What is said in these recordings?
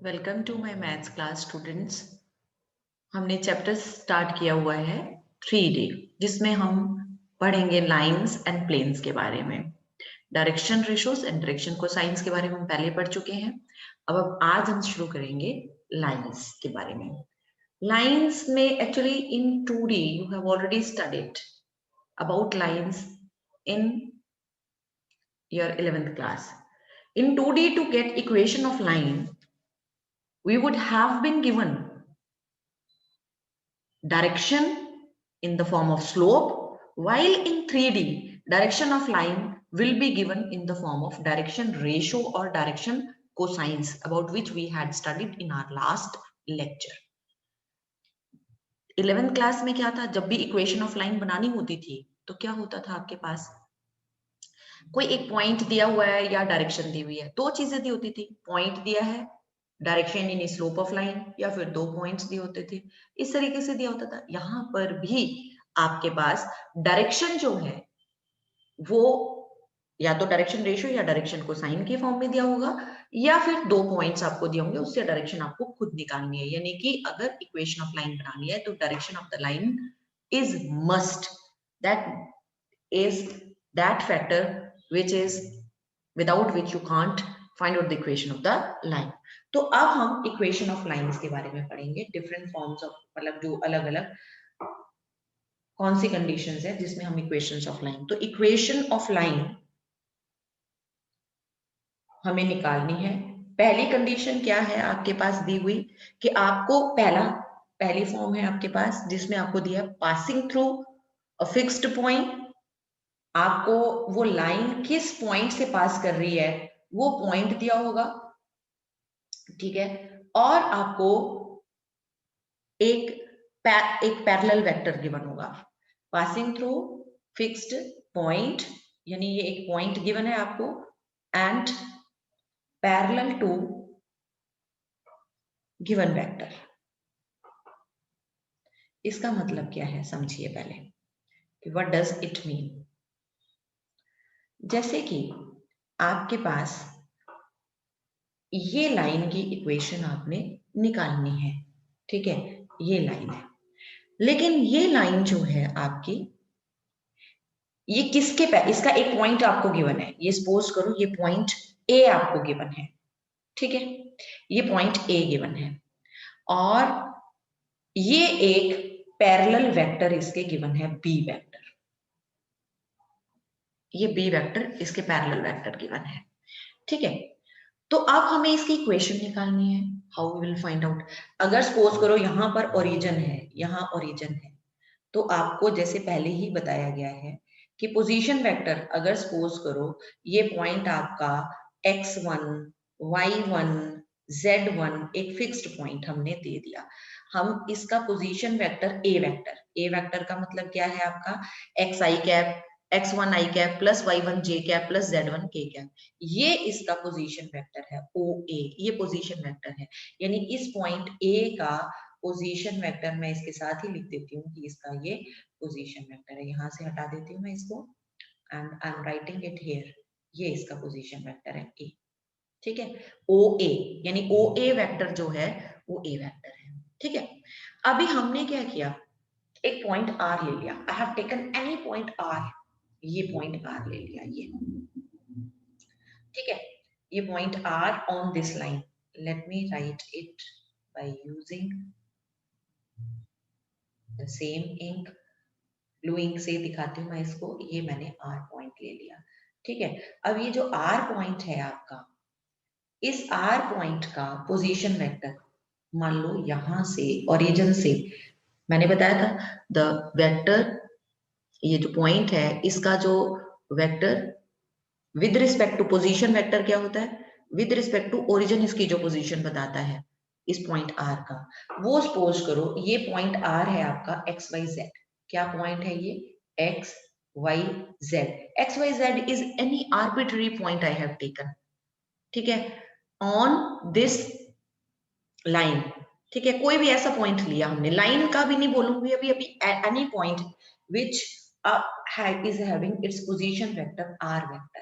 Welcome to my maths class students. हमने chapter start किया हुआ है 3D, जिसमें हम पढ़ेंगे लाइंस एंड प्लेन्स के बारे में। Direction ratios and direction cosines के बारे में हम पहले पढ़ चुके हैं। अब आज हम शुरू करेंगे लाइंस के बारे में। लाइंस में actually in 2D you have already studied about lines in your 11th class. In 2D, to get equation of line, we would have been given direction in the form of slope, while in 3D, direction of line will be given in the form of direction ratio or direction cosines, about which we had studied in our last lecture. 11th class में क्या था, जब भी equation of line बनानी होती थी तो क्या होता था, आपके पास कोई एक पॉइंट दिया हुआ है या डायरेक्शन दी हुई है। दो चीजें दी होती थी, पॉइंट दिया है, direction in slope of line, या फिर दो पॉइंट्स दिए होते थे। इस तरीके से दिया होता था। यहां पर भी आपके पास डायरेक्शन जो है वो या तो डायरेक्शन रेशियो या डायरेक्शन कोसाइन के फॉर्म में दिया होगा, या फिर दो पॉइंट्स आपको दिए होंगे, उससे डायरेक्शन आपको खुद निकालनी है। यानी कि अगर इक्वेशन ऑफ लाइन बनानी है तो direction of the line is must, that is that factor which is without which you can't find out the equation of the line. तो अब हम equation of lines के बारे में पढ़ेंगे। different forms of, मतलब जो अलग अलग कौन सी conditions है जिसमें हम equations of line, तो equation of line हमें निकालनी है। पहली कंडीशन क्या है आपके पास दी हुई, कि आपको पहली फॉर्म है आपके पास जिसमें आपको दिया passing through a fixed point. आपको वो लाइन किस पॉइंट से पास कर रही है वो पॉइंट दिया होगा, ठीक है। और आपको एक पैरेलल वेक्टर गिवन होगा। पासिंग थ्रू फिक्स्ड पॉइंट, यानी ये एक पॉइंट गिवन है आपको, and parallel to given vector. इसका मतलब क्या है समझिए पहले कि व्हाट डज इट मीन। जैसे कि आपके पास ये लाइन की इक्वेशन आपने निकालनी है, ठीक है, ये लाइन है। लेकिन ये लाइन जो है आपकी, ये किसके इसका एक पॉइंट आपको गिवन है। ये सपोज करो ये पॉइंट ए आपको गिवन है, ठीक है, ये पॉइंट ए गिवन है, और ये एक पैरेलल वेक्टर इसके गिवन है बी वेक्टर। ये बी वेक्टर इसके पैरेलल वेक्टर गिवन है, ठीक है। तो अब हमें इसकी इक्वेशन निकालनी है। How will find out. अगर सपोज करो यहाँ पर ओरिजिन है, यहाँ ओरिजिन है, तो आपको जैसे पहले ही बताया गया है कि पोजीशन वेक्टर, अगर सपोज करो ये पॉइंट आपका x1, y1, z1 एक फिक्स्ड पॉइंट हमने दे दिया, हम इसका पोजीशन वेक्टर ए वेक्टर का मतलब क्या है आपका, xi cap, x1 i cap plus y1 j cap plus z1 k cap, ये इसका पोजीशन वेक्टर है OA, ये पोजीशन वेक्टर है। यानी इस पॉइंट A का पोजीशन वेक्टर मैं इसके साथ ही लिख देती हूँ कि इसका ये पोजीशन वेक्टर है। यहाँ से हटा देती हूँ मैं इसको, and I am writing it here. ये इसका पोजीशन वेक्टर है A, ठीक है, OA, यानी OA वेक्टर जो है वो A वेक्टर है, ठीक है। अभी हमने क्या किया, एक पॉइंट R ले लिया। I have taken any point R, ये पॉइंट R ले लिया, ये, ठीक है, ये point R on this line. Let me write it by using the same ink, blue ink से दिखाती हूँ मैं इसको। ये मैंने R पॉइंट ले लिया, ठीक है। अब ये जो R पॉइंट है आपका, इस R पॉइंट का पोजीशन वेक्टर, मान लो यहां से ओरिजिन से, मैंने बताया था द वेक्टर, ये जो पॉइंट है इसका जो vector with respect to position vector क्या होता है, विद रिस्पेक्ट टू ओरिजिन इसकी जो पोजीशन बताता है इस पॉइंट R का, वो सपोज करो ये पॉइंट R है आपका XYZ। क्या पॉइंट है ये, XYZ। XYZ is any arbitrary point I have taken, ठीक है, ऑन दिस लाइन, ठीक है। कोई भी ऐसा पॉइंट लिया हमने, लाइन का भी नहीं बोलूंगी अभी any point which is having its position vector R vector।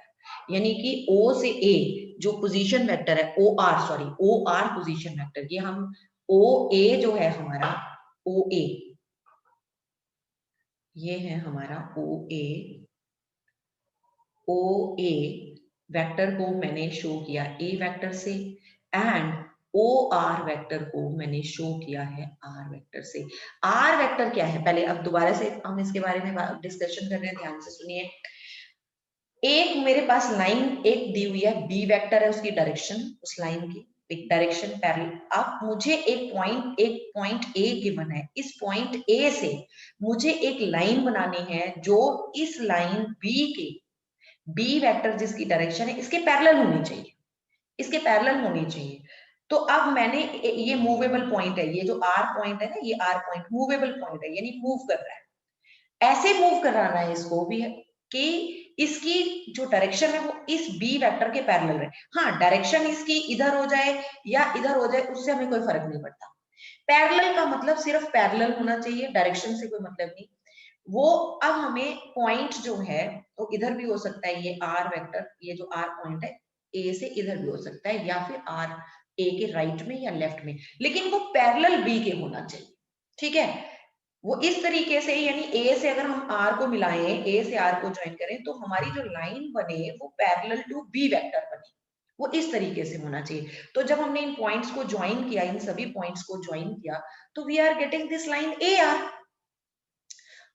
यानी कि O से A जो पोजीशन वेक्टर है, ओ आर पोजीशन वेक्टर, ये हम ओ ए जो है हमारा ओ ए, ये है हमारा ओ ए वेक्टर को मैंने शो किया ए वेक्टर से, एंड ओ आर वेक्टर को मैंने शो किया है आर वेक्टर से। आर वेक्टर क्या है, पहले अब दोबारा से हम इसके बारे में डिस्कशन कर रहे हैं, ध्यान से सुनिए। एक मेरे पास लाइन एक दी हुई है, बी वेक्टर है, उसकी डायरेक्शन, उस लाइन की एक डायरेक्शन पैरेलल। अब मुझे एक पॉइंट ए गिवन है, इस पॉइंट ए से मुझे एक लाइन बनानी है जो इस लाइन बी के, बी वेक्टर जिसकी डायरेक्शन है इसके पैरेलल होनी चाहिए, इसके पैरेलल होनी चाहिए। तो अब मैंने ये मूवेबल पॉइंट है, ये जो आर पॉइंट है ना, ये आर पॉइंट मूवेबल पॉइंट है, यानी मूव कर रहा है। ऐसे मूव कराना है इसको भी है कि इसकी जो डायरेक्शन है वो इस बी वेक्टर के पैरेलल है। हाँ, डायरेक्शन इसकी इधर हो जाए या इधर हो जाए उससे हमें कोई फर्क नहीं पड़ता। पैरेलल का मतलब सिर्फ पैरेलल होना चाहिए, डायरेक्शन से कोई मतलब नहीं। वो अब हमें पॉइंट जो है वो इधर भी हो सकता है, ये आर वेक्टर, ये जो आर पॉइंट है ए से इधर भी हो सकता है, या फिर आर ए के राइट में या लेफ्ट में, लेकिन वो पैरेलल बी के होना चाहिए। ठीक है, वो इस तरीके से, यानी ए से अगर हम आर को मिलाएं, ए से आर को ज्वाइन करें तो हमारी जो लाइन बने वो पैरेलल टू बी वेक्टर बने, वो इस तरीके से होना चाहिए। तो जब हमने इन पॉइंट्स को ज्वाइन किया, इन सभी पॉइंट्स को ज्वाइन किया, तो we are getting this line A R.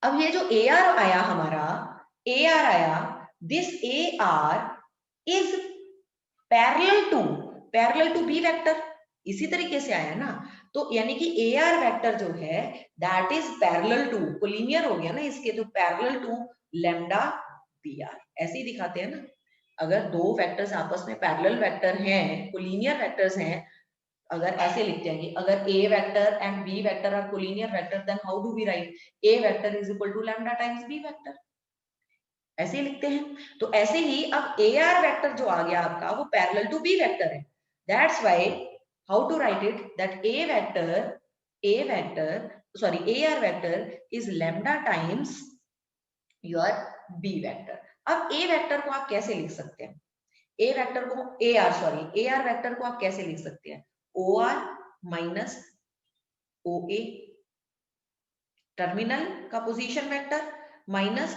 अब ये जो ए आर आया हमारा, ए आर आया, this A R is parallel to B vector, इसी तरीके से आया ना। तो यानी कि ए आर वेक्टर जो है that is parallel to, collinear हो गया ना इसके, तो parallel to lambda B R, ऐसे ही दिखाते हैं ना। अगर दो वेक्टर्स आपस में पैरेलल वेक्टर हैं, कोलिनियर वेक्टर्स हैं, अगर ऐसे लिखते हैं कि अगर A vector and B vector are collinear vector, then how do we write A vector is equal to lambda times B vector, ऐसे ही लिखते हैं। तो ऐसे ही अब ए आर वेक्टर जो आ गया आपका वो पैरेलल टू बी वेक्टर है, that's why how to write it, that A vector sorry A are vector is lambda times your B vector. अब ए वेक्टर को आप कैसे लिख सकते हैं, ए वेक्टर को ए आर वेक्टर को आप कैसे लिख सकते हैं, O R minus O A, terminal का पोजीशन वेक्टर माइनस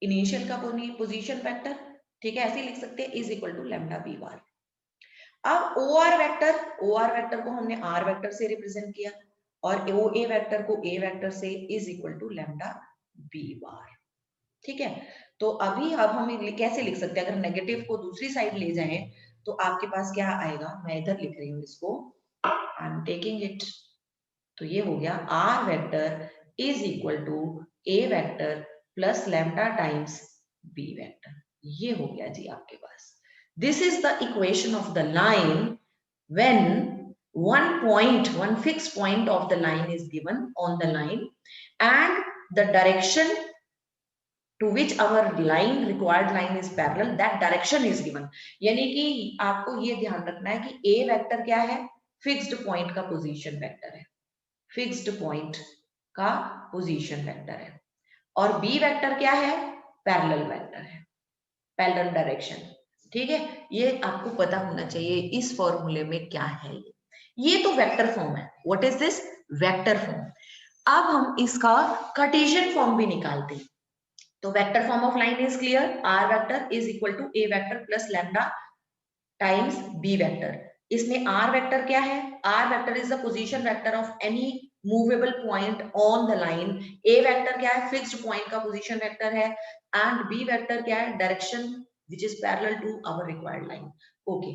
इनिशियल का पोजीशन वेक्टर, ठीक है, ऐसे लिख सकते हैं, is equal to lambda B bar. अब ओ आर वेक्टर को हमने आर वेक्टर से रिप्रेजेंट किया, और ओ ए वेक्टर को ए वेक्टर से, is equal to lambda B bar. ठीक है, तो अभी अब हम कैसे लिख सकते हैं, अगर नेगेटिव को दूसरी साइड ले जाएं तो आपके पास क्या आएगा, मैं इधर लिख रही हूँ इसको, आई एम टेकिंग इट, तो ये हो गया R vector is equal to A vector plus lambda times B vector, ये हो गया जी आपके पास। This is the equation of the line when one fixed point of the line is given on the line and the direction to which our required line is parallel, that direction is given। यानी कि आपको ये ध्यान रखना है कि a vector क्या है, फिक्स्ड पॉइंट का पोजीशन वेक्टर है, फिक्स्ड पॉइंट का पोजीशन वेक्टर है, और बी वेक्टर क्या है, पैरेलल वेक्टर है, पैरेलल डायरेक्शन। ठीक है, ये आपको पता होना चाहिए इस फॉर्मूले में क्या है। ये तो वेक्टर फॉर्म है, what is this, vector form. अब हम इसका कार्टेशियन फॉर्म भी निकालते हैं। तो vector form of line is clear, R vector is equal to A vector plus lambda times B vector. इसमें आर वेक्टर क्या है, are vector is the position vector of any movable point on the line, A vector क्या है, fixed point का position vector है, and B vector क्या है, direction which is parallel to our required line. Okay,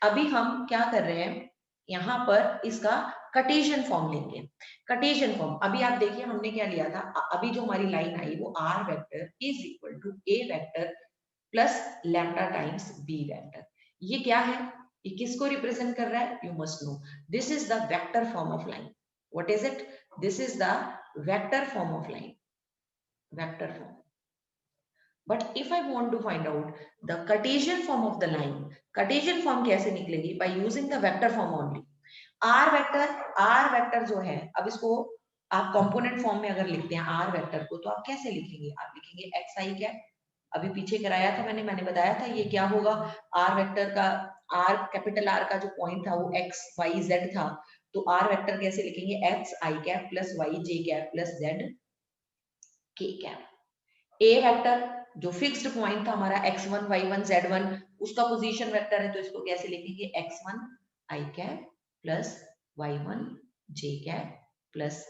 अभी हम क्या कर रहे हैं, यहाँ पर इसका कार्टेशियन फॉर्म लेंगे। कार्टेशियन फॉर्म अभी आप देखिए हमने क्या लिया था, अभी जो हमारी लाइन आई वो R vector is equal to A vector plus lambda times B vector. ये क्या है, ये किसको रिप्रेजेंट कर रहा है, you must know, this is the vector form of line. What is it, this is the vector form of line, vector form. But if I want to find out the Cartesian form of the line, Cartesian form कैसे निकलेगी, by using the vector form only। R vector जो है, अब इसको आप component form में अगर लिखते हैं आर वेक्टर को, तो आप कैसे लिखेंगे, आप लिखेंगे एक्स आई कैप अभी पीछे कराया था मैंने बताया था ये क्या होगा, आर वेक्टर का, आर कैपिटल आर का जो पॉइंट था वो एक्स वाई जेड था, तो आर वेक्टर कैसे लिखेंगे, एक्स आई कैप प्लस वाई जे कैप प्लस जेड के कैप। ए वेक्टर जो फिक्स्ड पॉइंट था हमारा x1 y1 z1, उसका पोजीशन वेक्टर है, तो इसको कैसे लिखेंगे, x1 i cap plus y1 j cap plus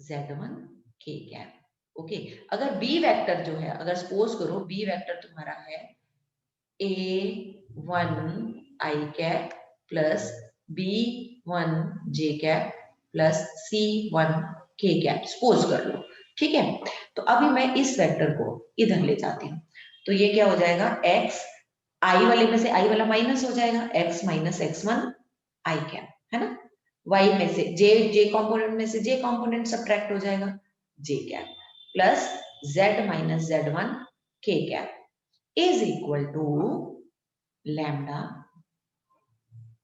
z1 k cap. Okay, अगर b वेक्टर जो है, अगर सपोज करो b वेक्टर तुम्हारा है a1 i cap plus b1 j cap plus c1 k cap, suppose कर लो, ठीक है। तो अभी मैं इस वेक्टर को इधर ले जाती हूँ, तो ये क्या हो जाएगा, x i वाले में से i वाला माइनस हो जाएगा, x minus x1 i cap, है ना, y में से j कंपोनेंट में से j कंपोनेंट सब्ट्रैक्ट हो जाएगा, j cap plus z minus z1 k cap is equal to lambda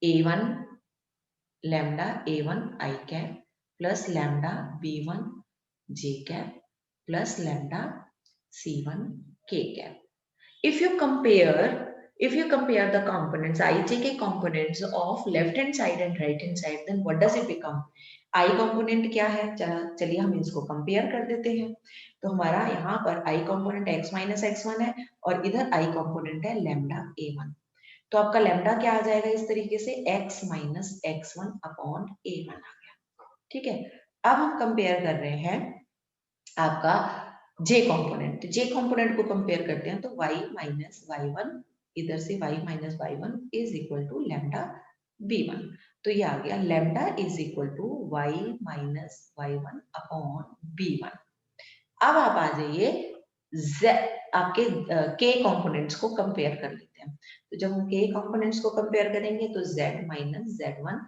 a1 i cap plus lambda b1 j cap plus lambda c1 k cap. If you compare the components I j के components of left hand side and right hand side, then what does it become? I component क्या है, चलिए हम इसको compare कर देते हैं। तो हमारा यहाँ पर I component x minus x1 है और इधर I component है lambda a1। तो आपका lambda क्या आ जाएगा इस तरीके से, x minus x1 upon a1 आ गया, ठीक है। अब हम कंपेयर कर रहे हैं आपका j कंपोनेंट को कंपेयर करते हैं, तो y माइनस y1, इधर से y minus y1 is equal to lambda b1। तो ये आ गया lambda is equal to y minus y1 upon b1। अब आप आ जाइए आपके k कंपोनेंट्स को कंपेयर कर लेते हैं। तो जब हम k कंपोनेंट्स को कंपेयर करेंगे तो z minus z1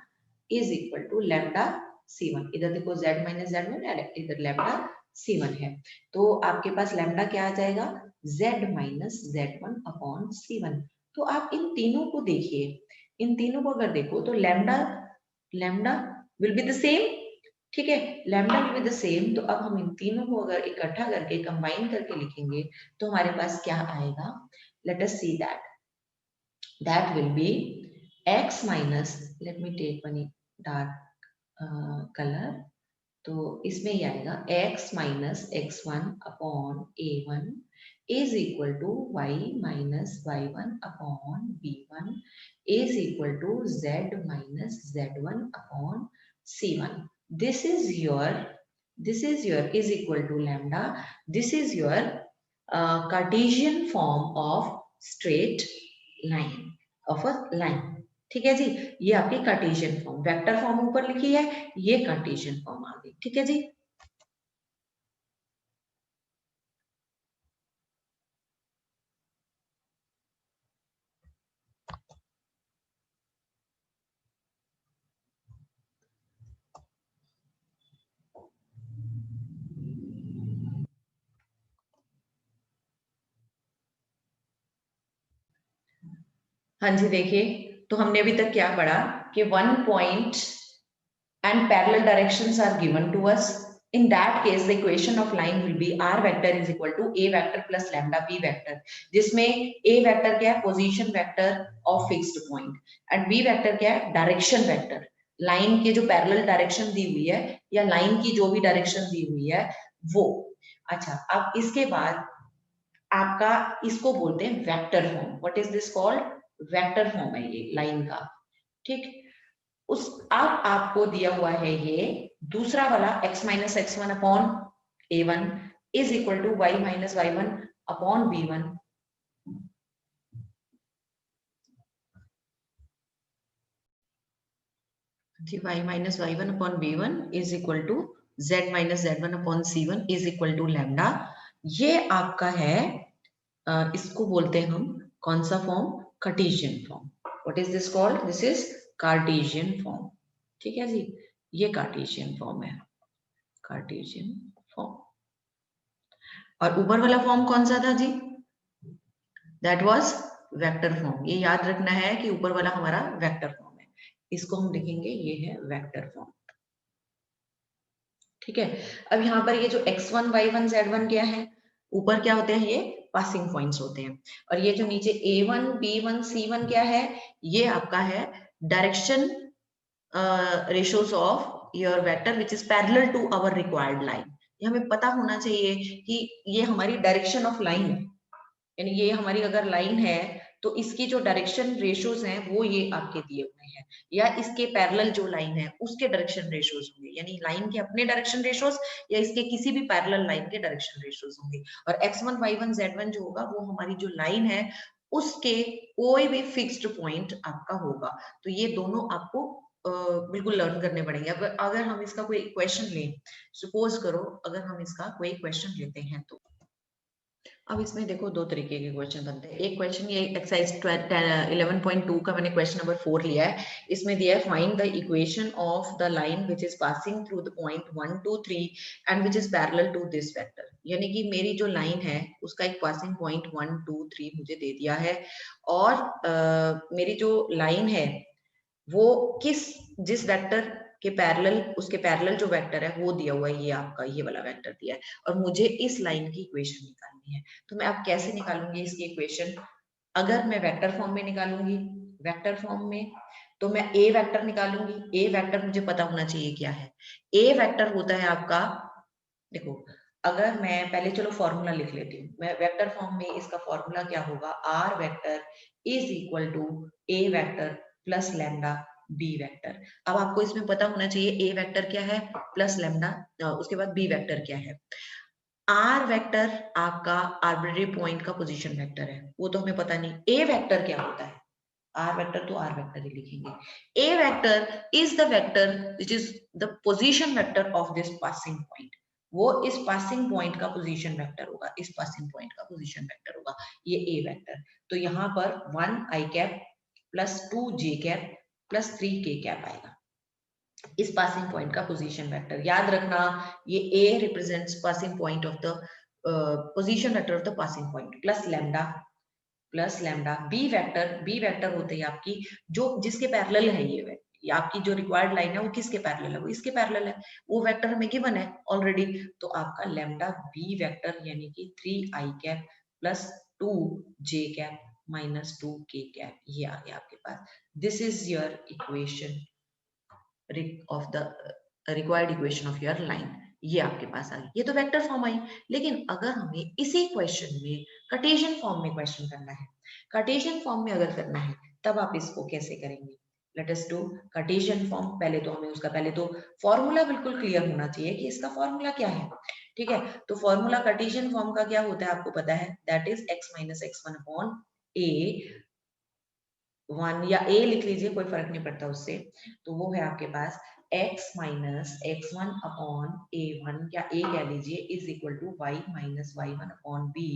is equal to lambda c1, इधर देखो z माइनस z1, इधर लैम्डा c1 है, तो आपके पास लैम्डा क्या आ जाएगा, z minus z1 upon c1। तो आप इन तीनों को देखिए, इन तीनों को अगर देखो तो lambda lambda will be the same, ठीक है, lambda will be the same. तो अब हम इन तीनों को अगर इकट्ठा करके कंबाइन करके लिखेंगे तो हमारे पास क्या आएगा, let us see that will be x minus, let me take one dark colour, तो इसमें ये आएगा x minus x1 upon a1 is equal to y minus y1 upon b1 is equal to z minus z1 upon c1। this is your is equal to lambda, this is your Cartesian form of straight line of a line, ठीक है जी। ये आपकी Cartesian form, vector form ऊपर लिखी है, ये Cartesian form आ गई, ठीक है जी। हाँ जी, देखिए तो हमने अभी तक क्या पढ़ा कि one point and parallel directions are given to us. In that case, the equation of line will be r vector is equal to a vector plus lambda b vector, जिसमें a vector क्या है, position vector of fixed point and b vector क्या है, direction vector, line के जो parallel direction दी हुई है या लाइन की जो भी डायरेक्शन दी हुई है वो। अच्छा, अब इसके बाद आपका इसको बोलते हैं vector form. What is this called, vector form है ये लाइन का, ठीक। उस अब आपको दिया हुआ है ये दूसरा वाला x minus x1 upon a1 is equal to y minus y1 upon b1। y minus y1 upon b1 is equal to z minus z1 upon c1 is equal to lambda. ये आपका है इसको बोलते हैं हम कौन सा फॉर्म, Cartesian form. What is this called, this is Cartesian form, ठीक है जी। ये कार्टेशियन फॉर्म है, कार्टेशियन फॉर्म। और ऊपर वाला फॉर्म कौन सा था जी, दैट वाज वेक्टर फॉर्म। ये याद रखना है कि ऊपर वाला हमारा वेक्टर फॉर्म है, इसको हम लिखेंगे ये है वेक्टर फॉर्म, ठीक है। अब यहाँ पर ये जो x1 y1 z1 क्या है, ऊपर क्या होते हैं ये पासिंग पॉइंट्स होते हैं। और ये जो नीचे A1, B1, C1 क्या है, ये आपका है direction ratios of your vector which is parallel to our required line। ये हमें पता होना चाहिए कि ये हमारी डायरेक्शन ऑफ लाइन है, यानी ये हमारी अगर लाइन है तो इसकी जो डायरेक्शन रेशियोज हैं वो ये आपके दिए हुए हैं, या इसके पैरेलल जो लाइन है उसके डायरेक्शन रेशियोज होंगे, यानी लाइन के अपने डायरेक्शन रेशियोज या इसके किसी भी पैरेलल लाइन के डायरेक्शन रेशियोज होंगे। और x1, y1, z1 जो होगा वो हमारी जो लाइन है उसके कोई भी फिक्स्ड पॉइंट आपका होगा। तो ये दोनों आपको बिल्कुल लर्न करने पड़ेंगे। अगर हम इसका कोई क्वेश्चन लें, सपोज करो अगर हम इसका कोई क्वेश्चन लेते हैं, तो अब इसमें देखो दो तरीके के क्वेश्चन बनते हैं। एक क्वेश्चन ये एक्सरसाइज 11.2 का मैंने क्वेश्चन नंबर 4 लिया है। इसमें दिया है find the equation of the line which is passing through the point 1 2 3 and which is parallel to this vector. यानी कि मेरी जो लाइन है उसका एक पासिंग पॉइंट 1 2 3 मुझे दे दिया है, और मेरी जो लाइन है वो जिस वेक्टर के पैरेलल, उसके पैरेलल जो वेक्टर है वो दिया हुआ है, ये आपका ये वाला वेक्टर दिया है, और मुझे इस लाइन की इक्वेशन निकालनी है। तो मैं अब कैसे निकालूंगी इसकी इक्वेशन? अगर मैं वेक्टर फॉर्म में निकालूंगी, वेक्टर फॉर्म में, तो मैं ए वेक्टर निकालूंगी। ए वेक्टर मुझे पता होना चाहिए क्या है। ए वेक्टर होता है आपका, देखो अगर मैं पहले, चलो फॉर्मूला लिख लेती हूँ मैं। वेक्टर फॉर्म में इसका फॉर्मूला क्या होगा, R vector is equal to A vector plus lambda B vector. अब आपको इसमें पता होना चाहिए ए वेक्टर क्या है प्लस लैम्डा, उसके बाद बी वेक्टर क्या है। आर वेक्टर आपका आर्बिट्रेरी पॉइंट का पोजीशन वेक्टर है, वो तो हमें पता नहीं। ए वेक्टर क्या होता है, आर वेक्टर तो आर वेक्टर ही लिखेंगे। A vector is the vector which is the position vector of this passing point. वो इस पासिंग पॉइंट का पोजीशन वेक्टर होगा, इस पासिंग पॉइंट का पोजीशन वेक्टर होगा ये ए वेक्टर। तो यहाँ पर 1 I cap plus 2 J cap plus 3 K cap आएगा, इस पासिंग पॉइंट का पोजीशन वेक्टर। याद रखना ये A represents passing point of the position vector of the passing point, plus lambda B vector होते हैं आपकी जो जिसके पैरेलल है ये आपकी जो रिक्वायर्ड लाइन है वो किसके पैरेलल है, वो इसके पैरेलल है, वो वेक्टर हमें गिवन है ऑलरेडी। तो आपका लैम्डा बी वेक्टर यानी कि 3 I cap plus 2 J cap minus 2 K cap, ये आ गया आपके पास। This is your equation of the required equation of your line, ये आपके पास आ गई। ये तो वेक्टर फॉर्म आई। लेकिन अगर हमें इसी क्वेश्चन में कार्टेशियन फॉर्म में क्वेश्चन करना है, कार्टेशियन फॉर्म में अगर करना है तब आप इसको कैसे करेंगे? Let us do Cartesian form. पहले तो हमें उसका पहले तो फॉर्मूला बिल्कुल क्लियर होना चाहिए कि इसका फॉर्मूला क्या है। ठीक है, तो फॉर्मूला कार्टेशियन फॉर्म का क्या होता है आपको पता है, that is x minus x1 upon a 1, या a लिख लीजिए कोई फर्क नहीं पड़ता उससे। तो वो है आपके पास x minus x1 upon a1, या a कह लीजिए, is equal to y minus y1 upon b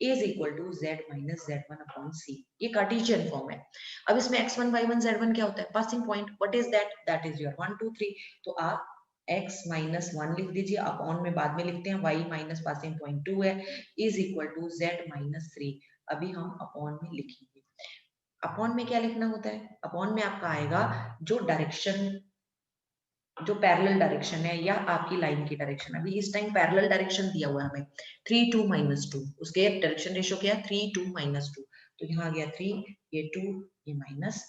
is equal to z minus z1 upon c। ये कार्टेशियन फॉर्म है। अब इसमें x1 y1 z1 क्या होता है, passing point. What is that, that is your 1 2 3। तो आप x माइनस 1 लिख दीजिए, अपॉन में बाद में लिखते हैं, y माइनस पासिंग पॉइंट 2 है, is equal to z minus 3। अभी हम अपॉन में लिखेंगे। अपॉन में क्या लिखना होता है, अपॉन में आपका आएगा जो डायरेक्शन, जो पैरेलल डायरेक्शन है या आपकी लाइन की डायरेक्शन। अभी इस टाइम पैरेलल डायरेक्शन दिया हुआ है हमें 3 2 माइनस 2, उसके डायरेक्शन रेशियो क्या है 3 2 माइनस 2। तो यहाँ आ गया 3, ये 2, ये minus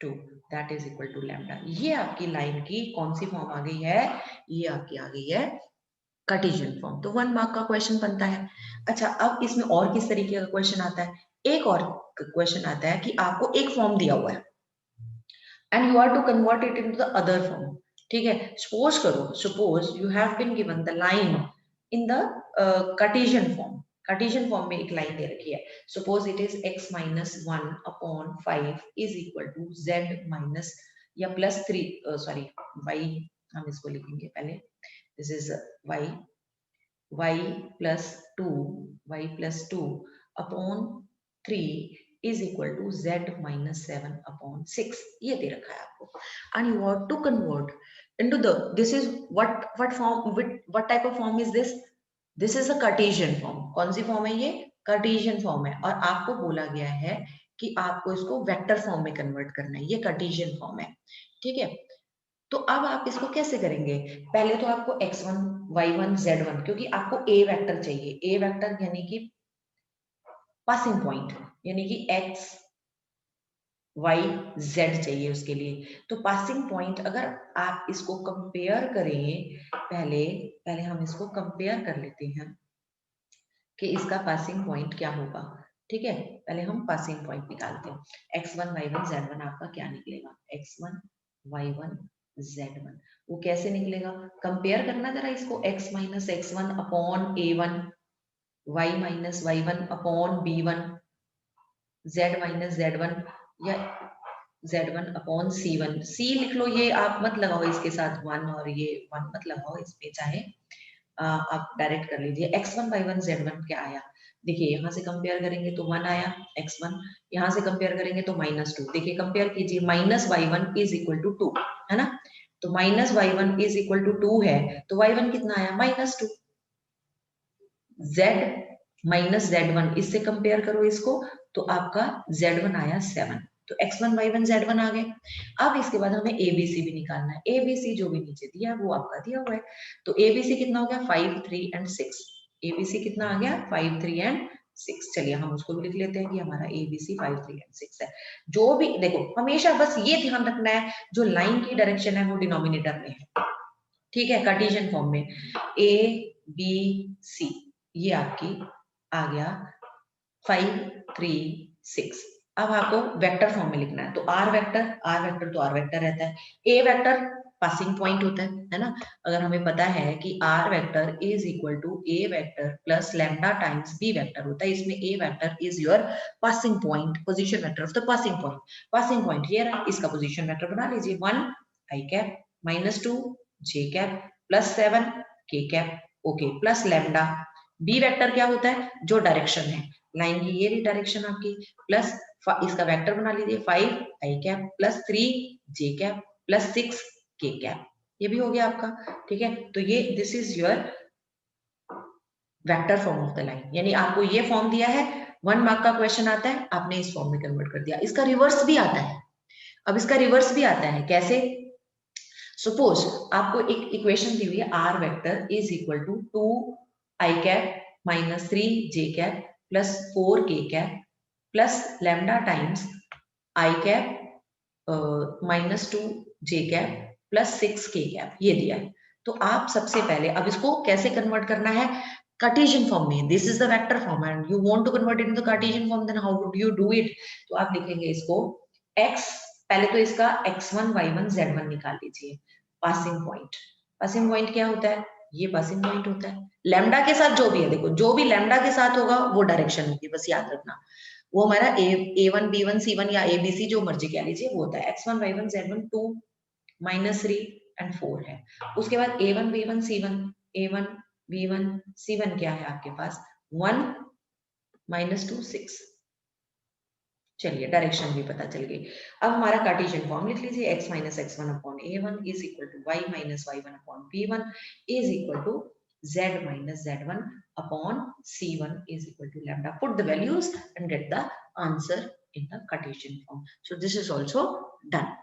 2, that is equal to lambda. ये आपकी लाइन की कौन सी फॉर्म आ गई है, ये आपकी आ गई है कार्टेशियन फॉर्म। तो 1 मार्क का क्वेश्चन बनता है। अच्छा, अब इसमें और किस तरीके का क्वेश्चन आता है, एक और क्वेश्चन आता है कि आपको एक फॉर्म दिया हुआ है and you are to convert it into the other form. ठीक है, सपोज करो, suppose you have been given the line in the Cartesian form. Cartesian form में एक लाइन दे रखी है, suppose it is x minus 1 upon 5 is equal to z minus या plus 3, sorry y, हम इसको लिखेंगे पहले, this is y plus 2 upon 3 is equal to z minus 7 upon 6, ये दे रखा है आपको, and you want to convert into the, this is what form, what type of form is this is a Cartesian form। कौन सी form है ये, Cartesian form है, और आपको बोला गया है कि आपको इसको वेक्टर फॉर्म में कन्वर्ट करना है, ये Cartesian फॉर्म है। ठीक है, तो अब आप इसको कैसे करेंगे, पहले तो आपको x1 y1 z1, क्योंकि आपको a वेक्टर चाहिए, a वेक्टर यानी कि पासिंग पॉइंट यानी कि x y z चाहिए उसके लिए। तो पासिंग पॉइंट अगर आप इसको कंपेयर करें, पहले पहले हम इसको कंपेयर कर लेते हैं कि इसका पासिंग पॉइंट क्या होगा। ठीक है, पहले हम पासिंग पॉइंट निकालते हैं। x1 y1 z1 आपका क्या निकलेगा, x1 y1 z1। वो कैसे निकलेगा, कंपेयर करना जरा इसको, x minus x1 upon a1, y minus y1 upon b1, z minus z1 या z1 अपॉन c1। c लिख लो, ये आप मत लगाओ इसके साथ वन, और ये वन मत लगाओ इसमें, चाहे आप डायरेक्ट कर लीजिए। x1 y1 z1 क्या आया, देखिए यहाँ से कंपेयर करेंगे तो 1 आया x1, यहाँ से कंपेयर करेंगे तो -2। देखिए कंपेयर कीजिए, minus y1 is equal to 2 है ना, तो minus y1 is equal to 2 है, तो y1 कितना आया -2। z माइनस z1 इससे कंपेयर करो इसको, तो आपका z1 आया 7। तो x1 y1 z1 आ गए। अब इसके बाद हमें abc भी निकालना है। abc जो भी नीचे दिया है वो आपका दिया हुआ है। तो abc कितना हो गया, 5 3 एंड 6। abc कितना आ गया, 5 3 एंड 6। चलिए हम उसको भी लिख लेते हैं कि हमारा abc 5 3 एंड 6 है। जो भी देखो, हमेशा बस ये ध्यान रखना है, जो लाइन की डायरेक्शन है वो डिनोमिनेटर में है। ठीक है, कार्टेशियन फॉर्म में a b c, ये आपकी आ गया 5 3 6। अब आपको वेक्टर फॉर्म में लिखना है, तो आर वेक्टर तो आर वेक्टर रहता है, ए वेक्टर पासिंग पॉइंट होता है ना। अगर हमें पता है कि R vector is equal to A vector plus lambda times B vector होता है, इसमें A vector is your passing point, position vector of the passing point. Passing point ये रहा, इसका पोजीशन वेक्टर बना लीजिए, 1 I cap minus 2 J cap plus 7 K cap, okay, plus lambda. B vector क्या होता है, जो डायरेक्शन है लाइन की, ये रही डायरेक्शन आपकी, प्लस इसका वेक्टर बना लीजिए 5 आई cap plus 3 j cap plus 6 k cap, ये भी हो गया आपका। ठीक है, तो ये this is your vector form of the line, यानी आपको ये फॉर्म दिया है, 1 मार्क का क्वेश्चन आता है, आपने इस फॉर्म में कन्वर्ट कर दिया। इसका रिवर्स भी आता है। अब इसका रिवर्स भी आता है, कैसे, सपोज आपको एक इक्वेशन दी हुई है, are vector is equal to 2 i cap minus 3 j cap plus 4 k cap plus lambda times i cap minus 2 J cap plus 6 k cap, ये दिया है। तो आप सबसे पहले अब इसको कैसे कन्वर्ट करना है, कार्टेशियन फॉर्म में। This is the vector form and you want to convert it into Cartesian form, then how would you do it. तो आप लिखेंगे इसको x, पहले तो इसका x1 y1 z1 निकाल लीजिए। पासिंग पॉइंट, पासिंग पॉइंट क्या होता है, ये पासिंग पॉइंट होता है। लैम्डा के साथ जो भी है, देखो जो भी लैम्डा के साथ होगा वो डायरेक्शन होगी, बस याद रखना। वो हमारा a1 b1 c1 या abc जो मर्जी कह लीजिए वो होता है। x1 y1 z1 2 -3 एंड 4 है। उसके बाद a1 b1 c1, a1 b1 c1 क्या है आपके पास, 1 -2 6। चलिए डायरेक्शन भी पता चल गई। अब हमारा कार्टेशियन फॉर्म लिख लीजिए, x minus x1 upon a1 is equal to y minus y1 upon b1 is equal to z minus z1 upon c1 is equal to lambda. Put the values and get the answer in the Cartesian form. So this is also done.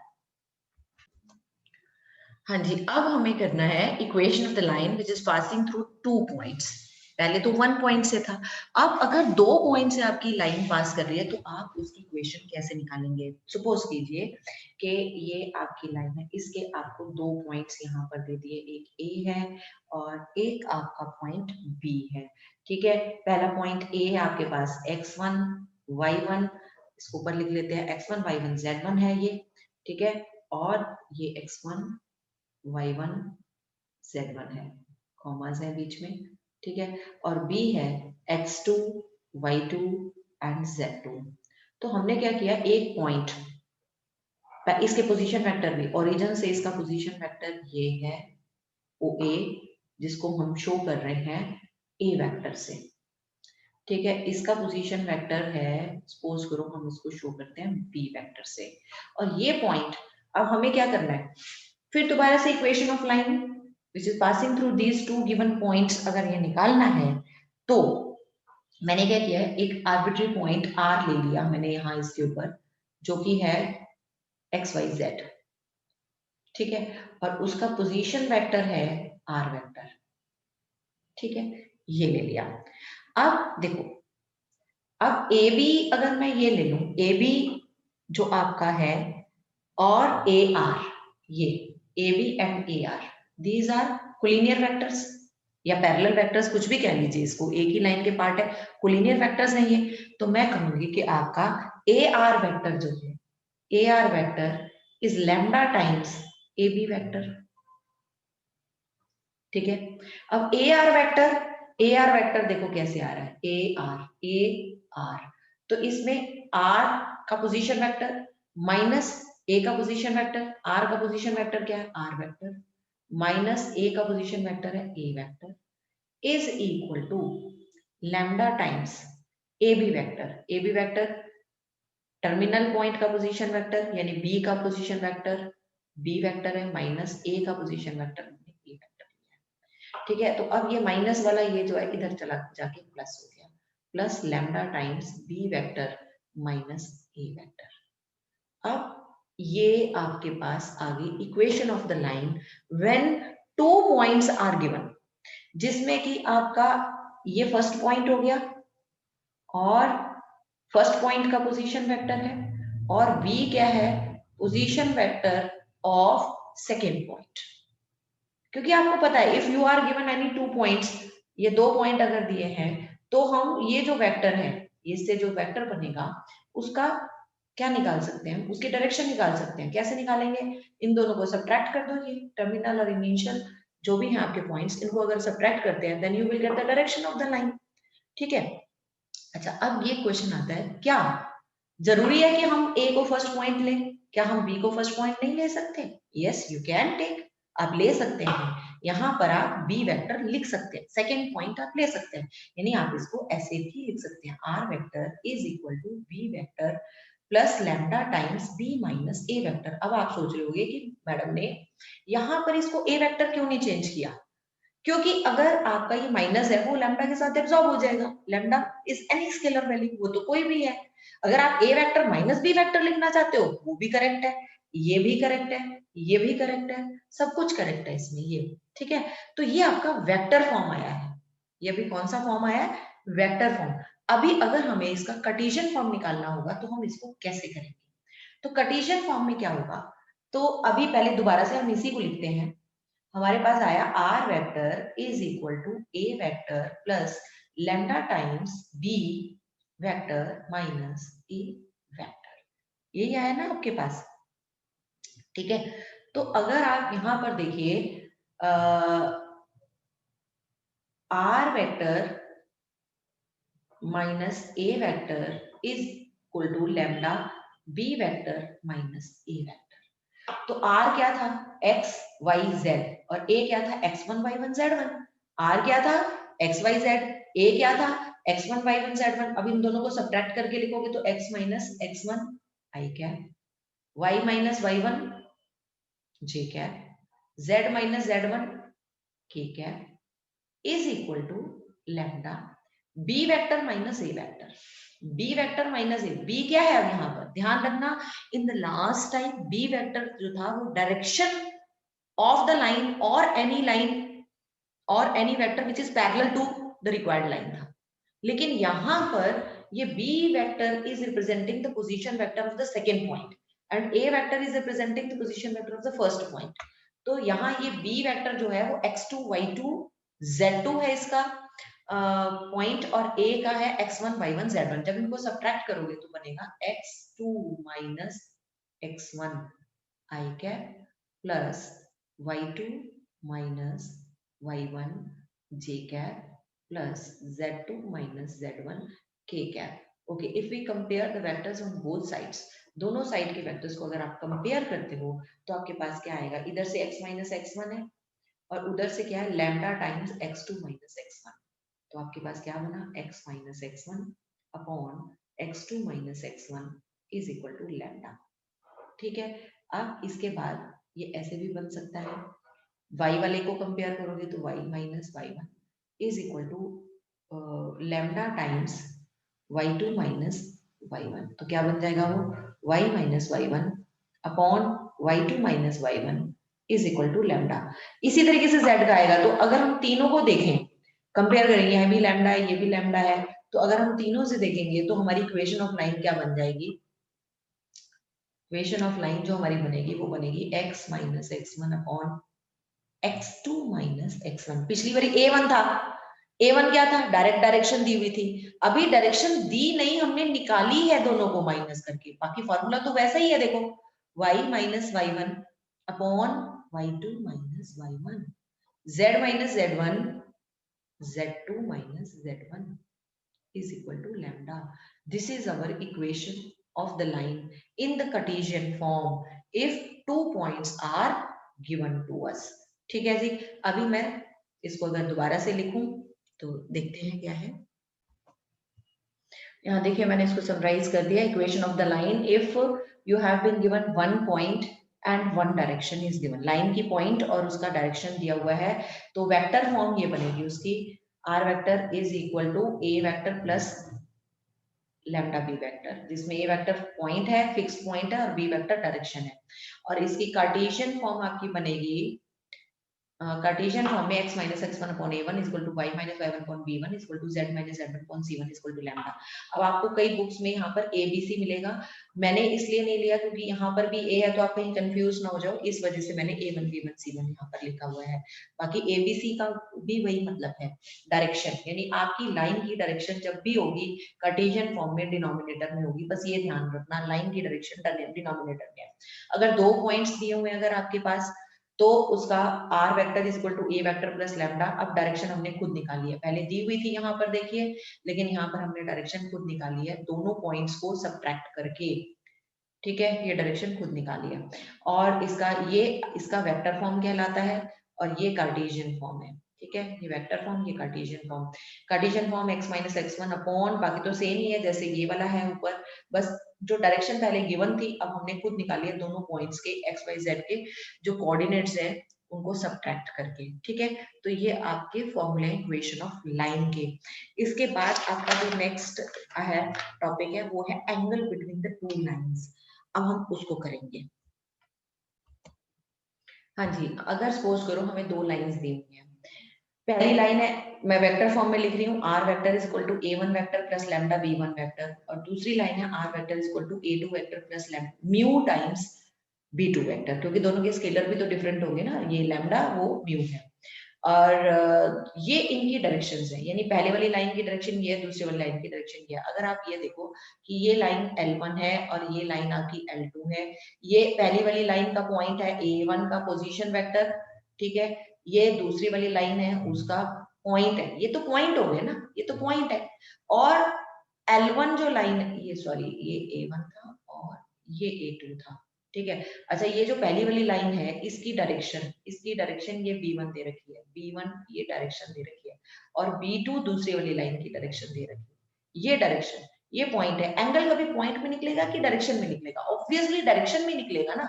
हाँ जी, अब हमें करना है equation of the line which is passing through 2 points. पहले तो 1 point से था, अब अगर 2 पॉइंट से आपकी लाइन पास कर रही है तो आप उसकी इक्वेशन कैसे निकालेंगे। सपोज कीजिए कि ये आपकी लाइन है, इसके आपको 2 पॉइंट्स यहाँ पर दे दिए, एक ए है और एक आपका पॉइंट बी है। ठीक है, पहला पॉइंट ए है आपके पास x1 y1, इसको ऊपर लिख लेते हैं, x1 y1 z1 है ये। ठीक है, और ये x1 y1 z1 है, कॉमास है बीच में। ठीक है, और b है x2 y2 एंड z2। तो हमने क्या किया, एक पॉइंट, इसके पोजीशन वेक्टर भी, ओरिजिन से इसका पोजीशन वेक्टर ये है OA, जिसको हम शो कर रहे हैं A वेक्टर से। ठीक है, इसका पोजीशन वेक्टर है, सपोज करो हम इसको शो करते हैं B वेक्टर से, और ये पॉइंट, अब हमें क्या करना है, फिर दोबारा से equation of line which is passing through these two given points अगर ये निकालना है, तो मैंने क्या किया है, एक आर्बिट्री पॉइंट R ले लिया मैंने यहाँ इसके ऊपर, जो कि है XYZ। ठीक है, और उसका पोजीशन वेक्टर है R वेक्टर। ठीक है, ये ले लिया। अब देखो, अब ए बी अगर मैं ये ले लूं, ए बी जो आपका है और ए आर, ये a b and a r, these are collinear vectors या पैरेलल वेक्टर्स, कुछ भी कह लीजिए इसको, एक ही लाइन के पार्ट है, कोलिनियर वेक्टर्स है ये। तो मैं कहूंगी कि आपका ए आर वेक्टर जो है, a are vector is lambda times A B vector. ठीक है, अब ए आर वेक्टर देखो कैसे आ रहा है, ए आर, तो इसमें आर का पोजीशन वेक्टर माइनस ए का पोजीशन वेक्टर, आर का पोजीशन वेक्टर क्या है, आर वेक्टर, माइनस ए का पोजीशन वेक्टर है, A vector, is equal to lambda times A B vector. A B vector terminal point का position vector यानी B का position vector, B vector है, minus A का position vector, ए vector. ठीक है, तो अब ये माइनस वाला ये जो है इधर चला जाके प्लस हो गया, plus lambda times B vector minus ए वेक्टर। अब ये आपके पास आ गई equation of the line when 2 points are given, जिसमें कि आपका ये फर्स्ट पॉइंट हो गया और फर्स्ट पॉइंट का पोजीशन वेक्टर है, और बी क्या है, position vector of second point. क्योंकि आपको पता है if you are given any 2 points, ये 2 पॉइंट अगर दिए हैं तो हम ये जो वेक्टर है, इससे जो वेक्टर बनेगा उसका क्या निकाल सकते हैं, उसकी डायरेक्शन निकाल सकते हैं। कैसे निकालेंगे, इन दोनों को सब्ट्रैक्ट कर दो, ये टर्मिनल और इनिशियल जो भी हैं आपके पॉइंट्स, इनको अगर सब्ट्रैक्ट करते हैं then you will get the direction of the line. ठीक है, अच्छा अब ये क्वेश्चन आता है, क्या जरूरी है कि हम ए को फर्स्ट पॉइंट लें, क्या हम बी को फर्स्ट पॉइंट नहीं ले सकते? यस यू कैन टेक, आप ले सकते हैं, यहाँ पर आप बी वेक्टर लिख सकते हैं, सेकेंड पॉइंट आप ले सकते हैं, यानी आप इसको ऐसे भी लिख सकते हैं, r vector is equal to B vector plus lambda times b minus A vector. अब आप सोच रहे होंगे कि मैडम ने यहाँ पर इसको ए वेक्टर क्यों नहीं चेंज किया, क्योंकि अगर आपका ये माइनस है वो लैम्डा के साथ एब्जॉर्ब हो जाएगा, lambda is any scalar value, वो तो कोई भी है। अगर आप ए वेक्टर माइनस बी वेक्टर लिखना चाहते हो वो भी करेक्ट है, ये भी करेक्ट है, ये भी करेक्ट है, सब कुछ करेक्ट है इसमें ये। ठीक है, तो ये आपका वेक्टर फॉर्म आया है, ये भी कौन सा फॉर्म आया है, वेक्टर फॉर्म। अभी अगर हमें इसका कार्टेशियन फॉर्म निकालना होगा तो हम इसको कैसे करेंगे, तो कार्टेशियन फॉर्म में क्या होगा, तो अभी पहले दोबारा से हम इसी को लिखते हैं। हमारे पास आया r vector is equal to A vector plus lambda times B vector minus A vector, यही आया ना आपके पास। ठीक है, तो अगर आप यहां पर देखिए r vector minus A vector is equal to lambda B vector minus A vector. तो आर क्या था, एक्स वाई जेड, और ए क्या था, x1 y1 z1। आर क्या था, एक्स वाई जेड, ए क्या था, x1 y1 z1। अब इन दोनों को सब्ट्रैक्ट करके लिखोगे तो x minus x1 i cap, y minus y1 j cap, z minus z1 k cap is equal to lambda B vector minus A vector, B vector minus a, b क्या है अब यहाँ पर ध्यान रखना, in the last time b vector जो था वो डायरेक्शन ऑफ द लाइन और any vector which is parallel to the required line था, लेकिन यहां पर ये b vector is representing the position vector of the second point and A vector is representing the position vector of the first point. तो यहाँ ये b vector जो है वो x2 y2 z2 है इसका पॉइंट, और ए का है x1 y1 z1। जब इनको सब्ट्रैक्ट करोगे तो बनेगा x2 minus x1 i cap plus y2 minus y1 j cap plus z2 minus z1 k cap। Okay, if we compare the vectors on both sides, दोनों side के vectors को अगर आप कंपेयर करते हो तो आपके पास क्या आएगा, इधर से x माइनस x1 है और उधर से क्या है lambda times x2 minus x1, तो आपके पास क्या बना x minus x1 upon x2 minus x1 is equal to lambda. ठीक है, अब इसके बाद ये ऐसे भी बन सकता है, y वाले को कंपेयर करोगे तो y minus y1 is equal to lambda times y2 minus y1, तो क्या बन जाएगा वो y minus y1 upon y2 minus y1 is equal to lambda. इसी तरीके से z का आएगा, तो अगर हम तीनों को देखें कंपेयर करें, यह भी लैम्डा है ये भी लैम्डा है, तो अगर हम तीनों से देखेंगे तो हमारी इक्वेशन ऑफ लाइन क्या बन जाएगी, इक्वेशन ऑफ लाइन जो हमारी बनेगी वो बनेगी x minus x1 upon x2 minus x1। पिछली बारी a1 था, a1 क्या था, डायरेक्ट डायरेक्शन दी हुई थी, अभी डायरेक्शन दी नहीं, हमने निकाली है दोनों को माइनस करके, बाकी फॉर्मूला तो वैसा ही है, देखो y minus y1 upon y2 minus y1, z minus z1 z2 minus z1 is equal to lambda. This is our equation of the line in the Cartesian form if 2 points are given to us. ठीक है जी, अभी मैं इसको अगर दोबारा से लिखूं तो देखते हैं क्या है। यहाँ देखिए मैंने इसको समराइज कर दिया, equation of the line if you have been given 1 point and 1 direction is given, line की पॉइंट और उसका डायरेक्शन दिया हुआ है, तो वेक्टर फॉर्म ये बनेगी उसकी, r vector is equal to a vector plus lambda b vector, जिसमें a वेक्टर पॉइंट है, फिक्स पॉइंट है, और b वेक्टर डायरेक्शन है, और इसकी कार्टेशियन फॉर्म आपकी बनेगी, कार्टेशियन फॉर्म में x minus x1 upon a1 is equal to y minus y1 upon b1 is equal to z minus z1 upon c1 is equal to lambda. अब आपको कई books में यहाँ पर a b c मिलेगा, मैंने इसलिए नहीं लिया क्योंकि यहाँ पर भी a है तो आप कहीं कंफ्यूज ना हो जाओ, इस वजह से मैंने a1 b1 c1 यहाँ पर लिखा हुआ है। बाकी a b c का भी वही मतलब है, डायरेक्शन, यानी आपकी लाइन की डायरेक्शन जब भी होगी कार्टेशियन फॉर्म में डिनोमिनेटर में होगी, बस ये ध्यान रखना लाइन की डायरेक्शन डिनोमिनेटर में है। अगर 2 पॉइंट्स दिए हुए हैं अगर आपके पास, तो उसका r vector is equal to a vector plus lambda, अब डायरेक्शन हमने खुद निकाली है, पहले दी हुई थी यहाँ पर देखिए, लेकिन यहाँ पर हमने डायरेक्शन खुद निकाली है दोनों पॉइंट्स को सबट्रैक्ट करके, ठीक है, ये डायरेक्शन खुद निकाली है, और इसका वेक्टर फॉर्म कहलाता है, और ये कार्टेशियन फॉर्म है, ठीक है, ये वेक्टर फॉर्म, ये Cartesian form, Cartesian form x minus x1 upon, बाकी तो सेम ही है जैसे ये वाला है ऊपर, बस जो डायरेक्शन पहले गिवन थी अब हमने खुद निकाली है दोनों पॉइंट्स के x y z के जो कोऑर्डिनेट्स हैं उनको सबट्रैक्ट करके, ठीक है, तो ये आपके फॉर्मूले इक्वेशन ऑफ लाइन के। इसके बाद आपका जो नेक्स्ट है टॉपिक है वो है angle between the two lines, अब हम उसको करेंगे। हाँ जी, अगर सपोज करो हमें 2 लाइंस दी हुई हैं, पहली लाइन है, मैं वेक्टर फॉर्म में लिख रही हूँ, r vector is equal to a1 vector plus lambda b1 vector, और दूसरी लाइन है r vector is equal to a2 vector plus mu times b2 vector, क्योंकि दोनों के स्केलर भी तो डिफरेंट होंगे ना, ये लैम्डा वो म्यू है, और ये इनकी डायरेक्शंस है, यानी पहले वाली लाइन की डायरेक्शन ये है, दूसरी वाली लाइन की डायरेक्शन ये है। अगर आप ये देखो कि ये लाइन L1 है और ये लाइन आपकी L2 है, ये पहली वाली लाइन का पॉइंट है A1 का पोजीशन वेक्टर, ठीक है, ये दूसरी वाली लाइन है उसका पॉइंट है, ये तो पॉइंट हो गए ना, ये तो पॉइंट है, और L1 जो लाइन, ये सॉरी ये A1 था और ये A2 था, ठीक है। अच्छा, ये जो पहली वाली लाइन है इसकी डायरेक्शन ये B1 दे रखी है, B1 ये डायरेक्शन दे रखी है, और B2 दूसरी वाली लाइन की डायरेक्शन दे रखी है, ये डायरेक्शन, ये पॉइंट है। एंगल कभी पॉइंट में निकलेगा कि डायरेक्शन में निकलेगा? ऑब्वियसली डायरेक्शन में निकलेगा ना,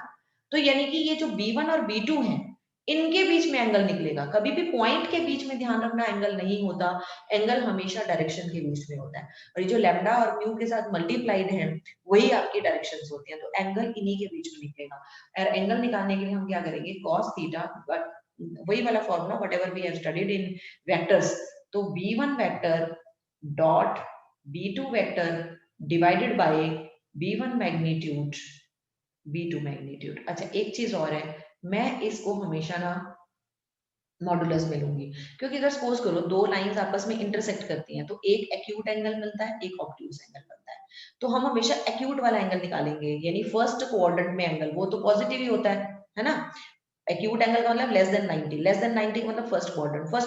तो यानी कि ये जो B1 और B2 है इनके बीच में एंगल निकलेगा, कभी भी पॉइंट के बीच में ध्यान रखना एंगल नहीं होता, एंगल हमेशा डायरेक्शन के बीच में होता है, और ये जो लैम्डा और म्यू के साथ मल्टीप्लाइड है वही आपकी डायरेक्शंस होती हैं, तो एंगल इन्हीं के बीच में निकलेगा। और एंगल निकालने के लिए हम क्या करेंगे, cos थीटा, बट वही वाला formula whatever we have studied in vectors, तो b1 vector dot b2 vector divided by b1 magnitude b2 magnitude. अच्छा, एक चीज और है, मैं इसको हमेशा ना मॉडुलस में लूंगी, क्योंकि अगर सपोज करो 2 लाइंस आपस में इंटरसेक्ट करती हैं तो एक एक्यूट एंगल मिलता है, एक ऑब्ट्यूज एंगल मिलता है, तो हम हमेशा एक्यूट वाला एंगल निकालेंगे, यानी फर्स्ट क्वाड्रेंट में एंगल वो तो पॉजिटिव ही होता है ना, एक्यूट एंगल का मतलब लेस देन 90, लेस देन 90 का मतलब फर्स्ट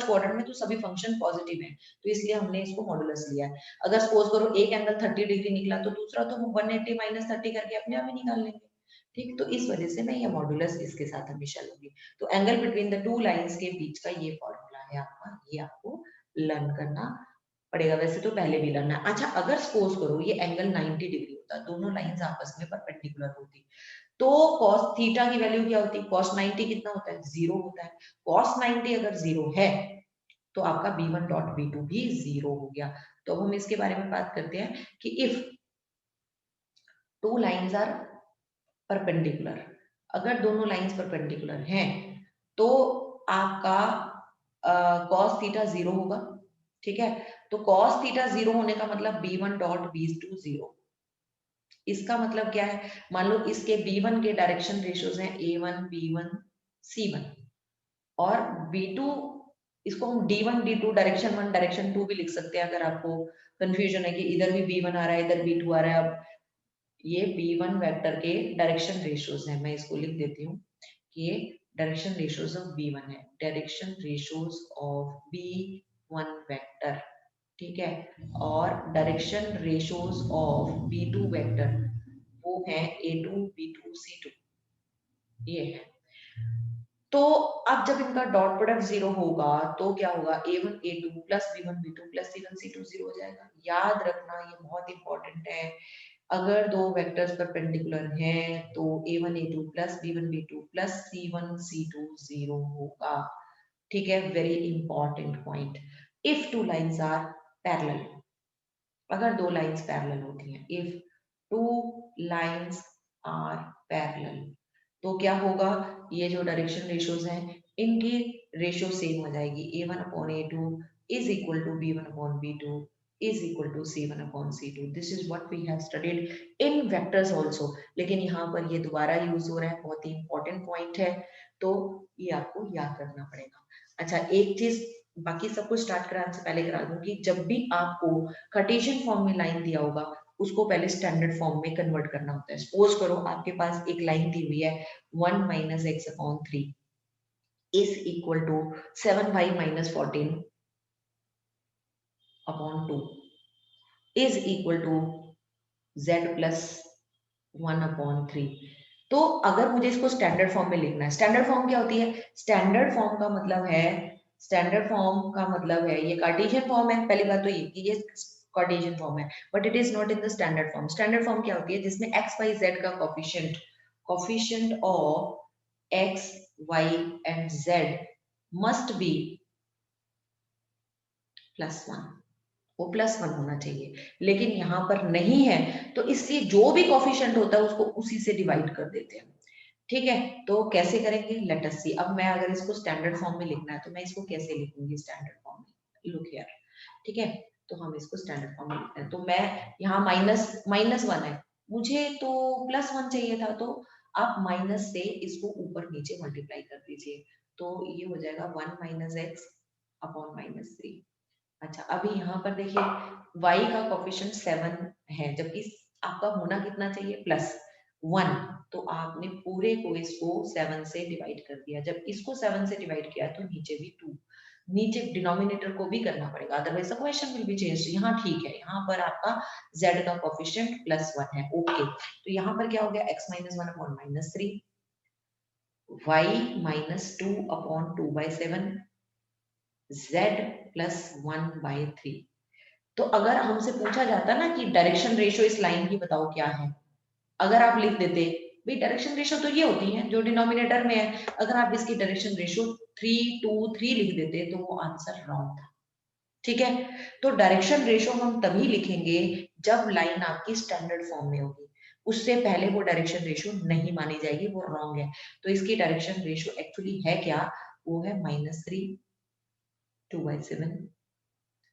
क्वाड्रेंट में तो सभी फंक्शन पॉजिटिव है, तो इसलिए हमने इसको मॉडुलस लिया है। अगर सपोज करो एक एंगल 30 डिग्री निकला तो दूसरा तो हम 180 माइनस 30 करके अपने आप ही निकाल लेंगे, ठीक, तो इस वजह से मैं ये मॉडुलस इसके साथ हमेशा लूंगी। तो angle between the two lines के बीच का ये फॉर्मूला है आपका, ये आपको लर्न करना पड़ेगा, वैसे तो पहले भी लर्न है। अच्छा, अगर सपोज करो ये एंगल 90 डिग्री होता, दोनों लाइंस आपस में परपेंडिकुलर होती, तो cos थीटा की वैल्यू क्या होती है, cos 90 कितना होता है, 0 होता है, cos 90 अगर 0 है तो आपका b1 डॉट b2 भी 0 हो गया। तो हम इसके बारे में बात करते हैं कि if two lines are perpendicular, अगर दोनों लाइंस परपेंडिकुलर हैं तो आपका cos थीटा 0 होगा, ठीक है, तो cos थीटा 0 होने का मतलब b1 डॉट b2 0। इसका मतलब क्या है, मान लो इसके b1 के डायरेक्शन रेशियोज हैं a1 b1 c1 और b2, इसको हम d1 d2 डायरेक्शन 1 डायरेक्शन 2 भी लिख सकते हैं अगर आपको कंफ्यूजन है कि इधर भी b1 आ रहा है इधर b2 आ रहा है। अब ये b1 वेक्टर के डायरेक्शन रेशियोज हैं, मैं इसको लिख देती हूँ कि ये डायरेक्शन रेशियोज ऑफ b1 है, direction ratios of b1 vector, ठीक है। और direction ratios of b2 vector वो है a2 b2 c2, ये है। तो अब जब इनका डॉट प्रोडक्ट 0 होगा तो क्या होगा, a1 a2 plus b1 b2 plus c1 c2 0 हो जाएगा। याद रखना ये बहुत इंपॉर्टेंट है, अगर दो वेक्टर्स परपेंडिकुलर हैं तो a1 a2 plus b1 b2 plus c1 c2 0 होगा, ठीक है। Very important point. If two lines are parallel, अगर दो लाइंस पैरेलल होती हैं, if two lines are parallel, तो क्या होगा, ये जो डायरेक्शन रेशियोज हैं इनकी रेशियो सेम हो जाएगी, a1 upon a2 is equal to b1 upon b2 is equal to c1 upon c2। This is what we have studied in vectors also। लेकिन यहाँ पर ये दोबारा यूज हो रहा है, बहुत ही इंपॉर्टेंट पॉइंट है, तो ये आपको याद रखना पड़ेगा। अच्छा, एक चीज बाकी सब कुछ स्टार्ट कराने से पहले करा दूं कि जब भी आपको कार्टेशियन फॉर्म में लाइन दिया होगा उसको पहले स्टैंडर्ड फॉर्म में कन्वर्ट करना होता है। सपोज करो आपके पास एक लाइन दी हुई है 1 minus x upon 3 is equal to 7y minus 14 upon 2 is equal to z plus 1 upon 3। तो अगर मुझे इसको स्टैंडर्ड फॉर्म में लिखना है, स्टैंडर्ड फॉर्म क्या होती है, स्टैंडर्ड फॉर्म का मतलब है, स्टैंडर्ड फॉर्म का मतलब है ये कार्टेशियन फॉर्म है, पहली बात तो ये कि ये कार्टेशियन फॉर्म है, but it is not in the standard form. Standard form क्या होती है, जिसमें x y z का coefficient of x y and z must be +1, वो +1 होना चाहिए, लेकिन यहाँ पर नहीं है, तो इसलिए जो भी कोफिशिएंट होता है उसको उसी से डिवाइड कर देते हैं, ठीक है। तो कैसे करेंगे, लेट अस सी। अब मैं अगर इसको स्टैंडर्ड फॉर्म में लिखना है तो मैं इसको कैसे लिखूंगी स्टैंडर्ड फॉर्म में, लुक हियर, ठीक है। तो हम इसको स्टैंडर्ड फॉर्म में लिखते हैं, तो मैं यहाँ -1 है, मुझे तो +1 चाहिए था, तो आप माइनस से इसको ऊपर नीचे मल्टीप्लाई कर दीजिए, तो ये हो जाएगा 1 माइनस एक्स अपॉन -3। अच्छा, अभी यहाँ पर देखिए y का कोफिशिएंट 7 है, जबकि आपका होना कितना चाहिए, +1, तो आपने पूरे को इसको 7 से डिवाइड कर दिया। जब इसको 7 से डिवाइड किया तो नीचे भी 2, नीचे डिनोमिनेटर को भी करना पड़ेगा, otherwise the question will be changed. यहाँ ठीक है, यहाँ पर आपका z का कोफिशिएंट +1 है, ओके। तो यहाँ पर क्या हो गया, x - 1 upon -3, y -2 upon 2/7, z +1/3। तो अगर हमसे पूछा जाता ना कि डायरेक्शन रेशियो इस लाइन की बताओ क्या है, अगर आप लिख देते भाई डायरेक्शन रेशियो तो ये होती है जो डिनोमिनेटर में है, अगर आप इसकी डायरेक्शन रेशियो 3 2 3 लिख देते तो वो आंसर रॉन्ग था, ठीक है। तो डायरेक्शन रेशियो हम तभी लिखेंगे जब लाइन आपकी स्टैंडर्ड फॉर्म में होगी, उससे पहले वो डायरेक्शन रेशियो नहीं मानी जाएगी, वो रॉन्ग है। तो इसकी डायरेक्शन रेशियो एक्चुअली है क्या, वो है -3 2/7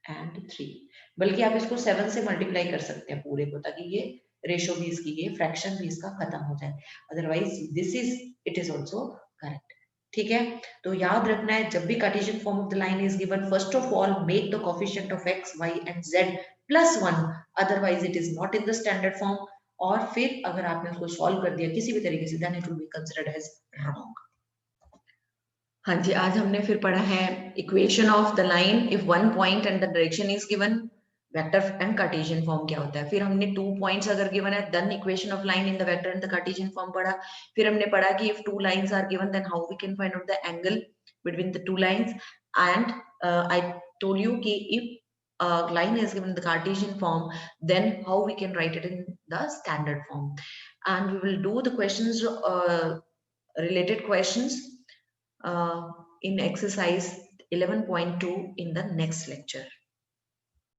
एंड 3। बल्कि आप इसको 7 से मल्टीप्लाई कर सकते हैं पूरे को, ताकि ये रेशो भी इसकी, ये फ्रैक्शन भी इसका खत्म हो जाए, otherwise this is it is also correct, ठीक है। तो याद रखना है, जब भी Cartesian form of the line is given, first of all make the coefficient of x y and z +1, otherwise it is not in the standard form. और फिर अगर आपने उसको सॉल्व कर दिया किसी भी तरीके से, then it will be considered as wrong. हाँ जी, आज हमने फिर पढ़ा है equation of the line if one point and the direction is given, vector and Cartesian form क्या होता है। फिर हमने 2 पॉइंट्स अगर गिवन है then equation of line in the vector and the Cartesian form पढ़ा। फिर हमने पढ़ा कि if 2 lines are given then how we can find out the angle between the 2 lines. And I told you कि इफ line is given in the Cartesian form, then how we can write it in the standard form. And we will do the questions, related questions in exercise 11.2 in the next lecture.